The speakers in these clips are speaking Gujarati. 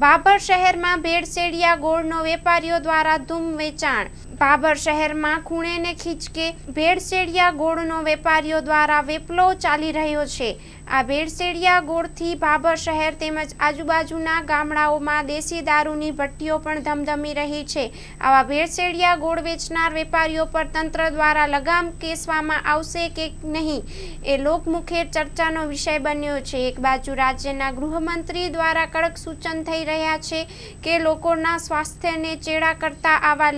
ભાભર શહેરમાં ભેળસેળિયા ગોળનો વેપારીઓ દ્વારા ધૂમ વેચાણ। ભાભર શહેરમાં ખૂણે ને ખીચકે ભેળસેળિયા ગોળનો વેપારીઓ દ્વારા વેપલો ચાલી રહ્યો છે। આ ભેળસેળિયા ગોળથી ભાભર શહેર તેમજ આજુબાજુના ગામડાઓમાં દેશી દારૂની ભઠ્ઠીઓ પણ ધમધમી રહી છે। આવા ભેળસેળિયા ગોળ વેચનાર વેપારીઓ પર તંત્ર દ્વારા લગામ કસવામાં આવશે કે નહીં એ લોકમુખે ચર્ચાનો વિષય બન્યો છે। એક બાજુ રાજ્યના ગૃહમંત્રી દ્વારા કડક સૂચન થઈ રહ્યા છે કે લોકોના સ્વાસ્થ્યને ચેડા કરતા આવા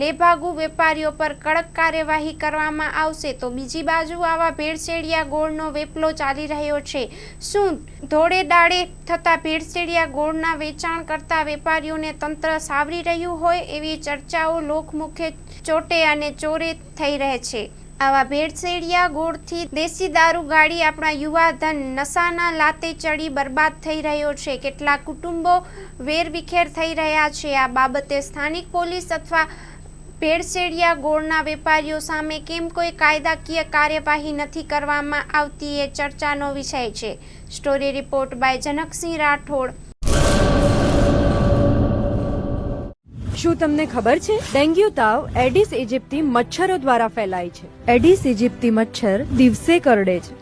લેભાગુ વેપારીઓ પર કડક કાર્યવાહી કરવામાં આવશે, તો બીજી બાજુ આવા ભેળસેળિયા ગોળનો વેપલો ચાલી રહ્યો છે। શું ધોળે દાડે થતા ભેળસેળિયા ગોળના વેચાણ કરતા વેપારીઓને તંત્ર સાવરી રહ્યું હોય એવી ચર્ચાઓ લોકમુખે ચોટે અને ચોરે થઈ રહે છે। આવા ભેળસેળિયા ગોળથી દેશી દારૂ ગાડી આપણા યુવાધન નશાના લાતે ચડી બરબાદ થઈ રહ્યો છે। કેટલાક કુટુંબો વેરવિખેર થઈ રહ્યા છે। આ બાબતે સ્થાનિક પોલીસ અથવા ભેળસેળિયા ગોળના વેપારીઓ સામે કેમ કોઈ કાયદાકીય કાર્યવાહી નથી કરવામાં આવતી એ ચર્ચાનો વિષય છે। Story report by Janaksinh Rathod. શું તમને ખબર છે ડેન્ગ્યુ તાવ એડિસ ઇજિપ્તી મચ્છરો દ્વારા ફેલાય છે। એડિસ ઇજિપ્તી મચ્છર દિવસે કરડે છે।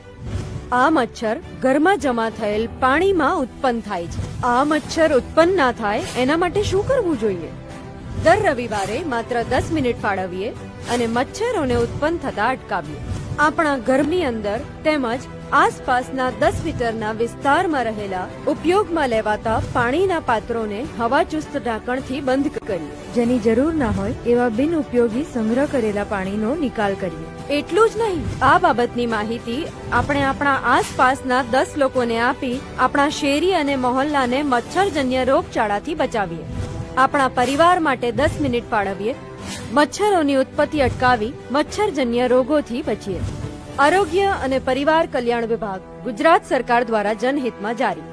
આ મચ્છર ઘરમાં જમા થયેલ પાણીમાં ઉત્પન્ન થાય છે। આ મચ્છર ઉત્પન્ન ના થાય એના માટે શું કરવું જોઈએ? દર રવિવારે માત્ર 10 મિનિટ ફાળવીએ અને મચ્છરોને ઉત્પન્ન થતા અટકાવીએ। આપણા ઘરની અંદર તેમજ આસપાસના 10 મીટરના વિસ્તારમાં રહેલા ઉપયોગમાં લેવાતા પાણીના પાત્રોને હવાચુસ્ત ઢાંકણથી બંધ કરીએ। જેની જરૂર ના હોય એવા બિન ઉપયોગી સંગ્રહ કરેલા પાણીનો નિકાલ કરીએ। એટલું જ નહીં, આ બાબતની માહિતી આપણે આપણા આસપાસના 10 લોકોને આપી આપણા શેરી અને મહોલ્લાને મચ્છરજન્ય રોગચાળાથી બચાવીએ। આપણા પરિવાર માટે 10 મિનિટ ફાળવીએ, મચ્છરોની ઉત્પત્તિ અટકાવી મચ્છરજન્ય રોગોથી બચીએ। આરોગ્ય અને પરિવાર કલ્યાણ વિભાગ, ગુજરાત સરકાર દ્વારા જનહિતમાં જારી।